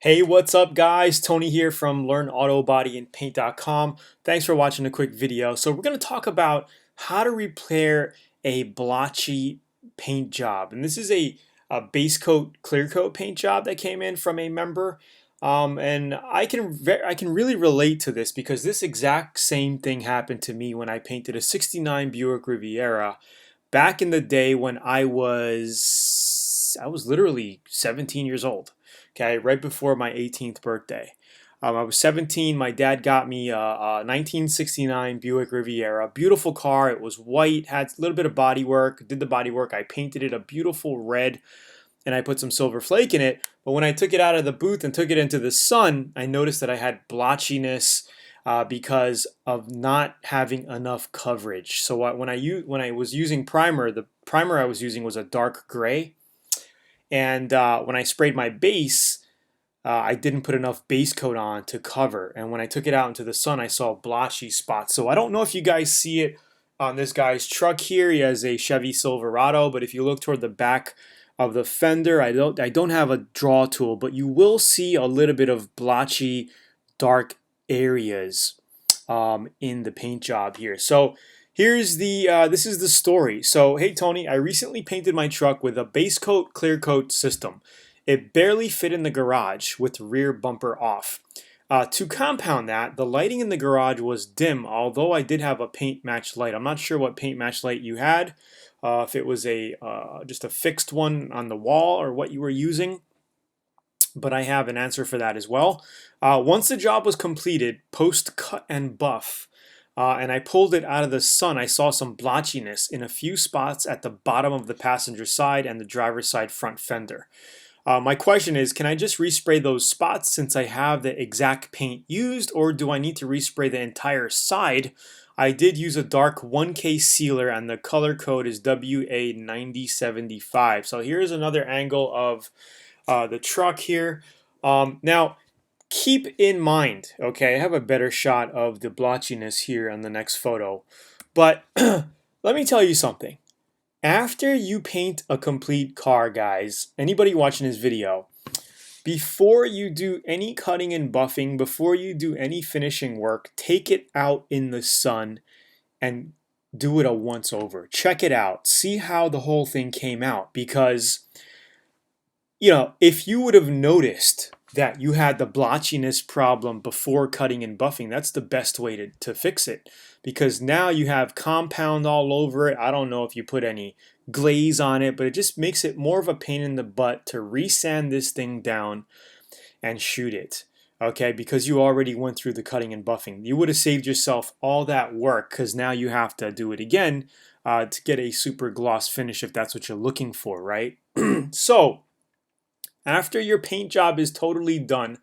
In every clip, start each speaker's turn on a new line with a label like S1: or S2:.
S1: Hey, what's up guys? Tony here from LearnAutoBodyAndPaint.com. Thanks for watching a quick video. So we're going to talk about how to repair a blotchy paint job. And this is a base coat, clear coat paint job that came in from a member. And I can really relate to this because this exact same thing happened to me when I painted a 69 Buick Riviera back in the day when I was literally 17 years old. Okay, right before my 18th birthday. I was 17. My dad got me a 1969 Buick Riviera, beautiful car. It was white, had a little bit of body work. Did the body work. I painted it a beautiful red, and I put some silver flake in it. But when I took it out of the booth and took it into the sun, I noticed that I had blotchiness because of not having enough coverage. So when I was using primer, the primer I was using was a dark gray, and when I sprayed my base, I didn't put enough base coat on to cover. And when I took it out into the sun, I saw blotchy spots. So I don't know if you guys see it on this guy's truck here. He has a Chevy Silverado, but if you look toward the back of the fender, I don't have a draw tool, but you will see a little bit of blotchy dark areas in the paint job here. So here's this is the story. So hey Tony, I recently painted my truck with a base coat clear coat system. It barely fit in the garage with rear bumper off. To compound that, the lighting in the garage was dim, although I did have a paint match light. I'm not sure what paint match light you had, if it was just a fixed one on the wall or what you were using, but I have an answer for that as well. Once the job was completed, post cut and buff, and I pulled it out of the sun, I saw some blotchiness in a few spots at the bottom of the passenger side and the driver's side front fender. My question is, can I just respray those spots since I have the exact paint used, or do I need to respray the entire side? I did use a dark 1K sealer and the color code is WA9075. So here's another angle of the truck here. Now, keep in mind, okay, I have a better shot of the blotchiness here on the next photo, but let me tell you something. After you paint a complete car, guys, anybody watching this video, before you do any cutting and buffing, before you do any finishing work, take it out in the sun and do it a once over. Check it out. See how the whole thing came out, because if you would have noticed that you had the blotchiness problem before cutting and buffing, that's the best way to fix it, because now you have compound all over it. I don't know if you put any glaze on it, but it just makes it more of a pain in the butt to resand this thing down and shoot it. Okay, because you already went through the cutting and buffing. You would have saved yourself all that work, because now you have to do it again to get a super gloss finish if that's what you're looking for, right? So after your paint job is totally done,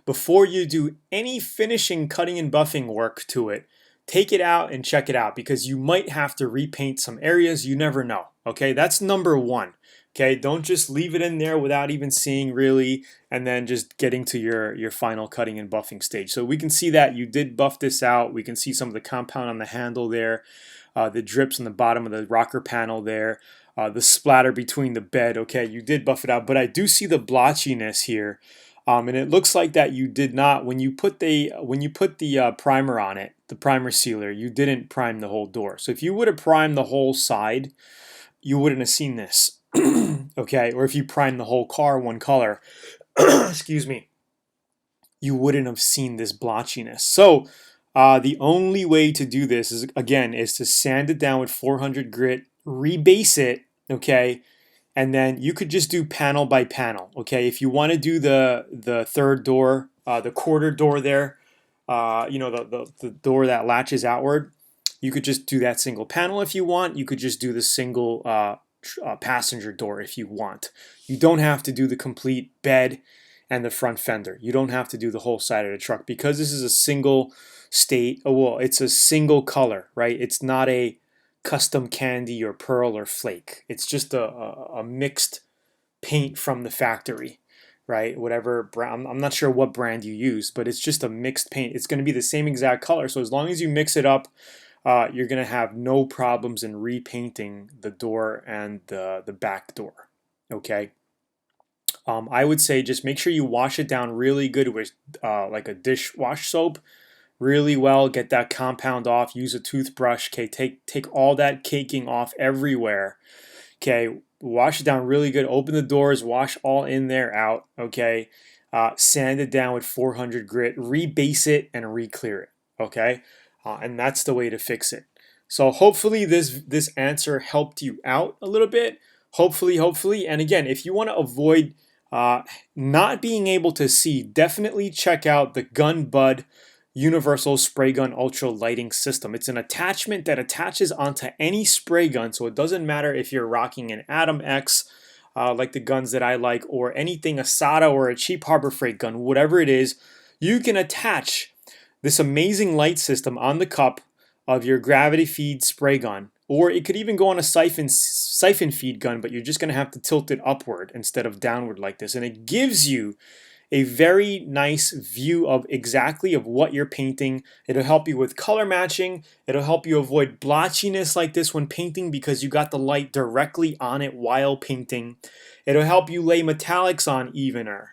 S1: before you do any finishing cutting and buffing work to it, take it out and check it out, because you might have to repaint some areas. You never know. Okay, that's number one. Okay, don't just leave it in there without even seeing really, and then just getting to your final cutting and buffing stage. So we can see that you did buff this out. We can see some of the compound on the handle there, the drips on the bottom of the rocker panel there, the splatter between the bed. Okay, you did buff it out, but I do see the blotchiness here, and it looks like that you did not, when you put the primer on it, the primer sealer, you didn't prime the whole door. So if you would have primed the whole side, you wouldn't have seen this. Okay, or if you primed the whole car one color, excuse me, you wouldn't have seen this blotchiness. So the only way to do this is, again, is to sand it down with 400 grit, rebase it, okay, and then you could just do panel by panel, okay. If you want to do the third door, the quarter door there, the door that latches outward, you could just do that single panel if you want. You could just do the single passenger door if you want. You don't have to do the complete bed and the front fender. You don't have to do the whole side of the truck, because this is a single state. Well, it's a single color, right? It's not a custom candy or pearl or flake. It's just a mixed paint from the factory, right? Whatever brand, I'm not sure what brand you use, but it's just a mixed paint. It's going to be the same exact color. So as long as you mix it up, you're going to have no problems in repainting the door and the back door, okay? I would say just make sure you wash it down really good with like a dishwash soap really well. Get that compound off. Use a toothbrush. Okay, take all that caking off everywhere. Okay, wash it down really good. Open the doors. Wash all in there out. Okay, sand it down with 400 grit. Rebase it and re-clear it. Okay, and that's the way to fix it. So hopefully this answer helped you out a little bit. Hopefully. And again, if you want to avoid uh, not being able to see, definitely check out the Gun Bud Universal Spray Gun Ultra Lighting System. It's an attachment that attaches onto any spray gun, so it doesn't matter if you're rocking an Atom X, like the guns that I like, or anything, a SATA or a cheap Harbor Freight gun, whatever it is, you can attach this amazing light system on the cup of your gravity feed spray gun. Or it could even go on a siphon feed gun, but you're just going to have to tilt it upward instead of downward like this. And it gives you a very nice view of exactly of what you're painting. It'll help you with color matching. It'll help you avoid blotchiness like this when painting because you got the light directly on it while painting. It'll help you lay metallics on evener,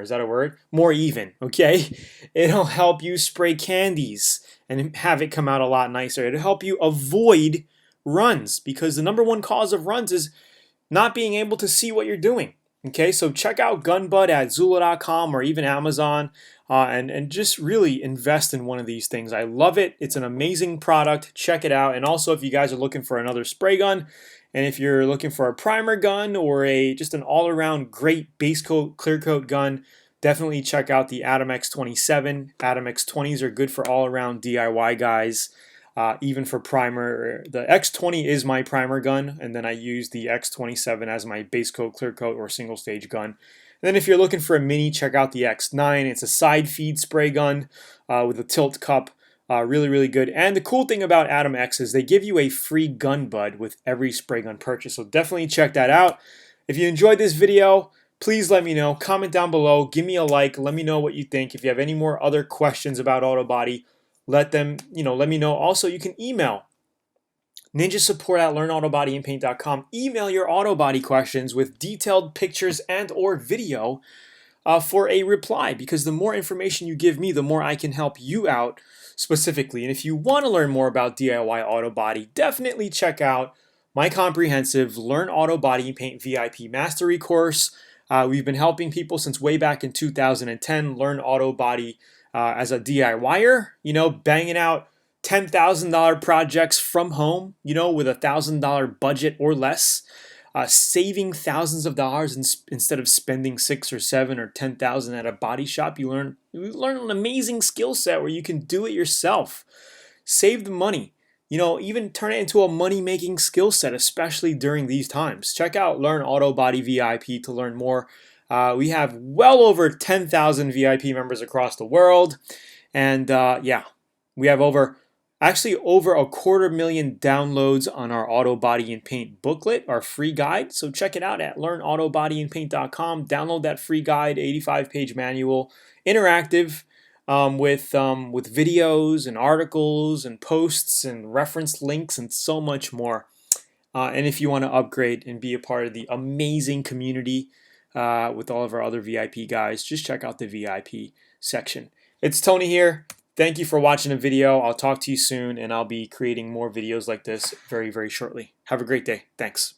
S1: is that a word? More even, okay? It'll help you spray candies and have it come out a lot nicer. It'll help you avoid runs because the number one cause of runs is not being able to see what you're doing. Okay, so check out GunBud at Zula.com or even Amazon and just really invest in one of these things. I love it. It's an amazing product. Check it out. And also, if you guys are looking for another spray gun, and if you're looking for a primer gun or just an all-around great base coat, clear coat gun, definitely check out the Atom X27. Atom X20s are good for all-around DIY guys. Even for primer, the X20 is my primer gun, and then I use the X27 as my base coat, clear coat, or single stage gun. And then if you're looking for a mini, check out the X9. It's a side feed spray gun with a tilt cup. Really good. And the cool thing about Atom X is they give you a free gun bud with every spray gun purchase. So definitely check that out. If you enjoyed this video, please let me know. Comment down below. Give me a like. Let me know what you think. If you have any more other questions about auto body, let me know. Also, you can email ninjasupport@learnautobodyandpaint.com. Email your auto body questions with detailed pictures and or video for a reply, because the more information you give me, the more I can help you out specifically. And if you want to learn more about DIY auto body, definitely check out my comprehensive Learn Auto Body and Paint VIP Mastery course. We've been helping people since way back in 2010 learn auto body as a DIYer, banging out $10,000 projects from home, with a $1,000 budget or less, saving thousands of dollars instead of spending $6,000 or $7,000 or $10,000 at a body shop. You learn an amazing skill set where you can do it yourself, save the money, even turn it into a money-making skill set, especially during these times. Check out Learn Auto Body VIP to learn more. We have well over 10,000 VIP members across the world. And we have over 250,000 downloads on our Auto Body and Paint booklet, our free guide. So check it out at learnautobodyandpaint.com. Download that free guide, 85-page manual, interactive, with videos and articles and posts and reference links and so much more. And if you want to upgrade and be a part of the amazing community with all of our other VIP guys, just check out the VIP section. It's Tony here. Thank you for watching the video. I'll talk to you soon, and I'll be creating more videos like this very, very shortly. Have a great day. Thanks.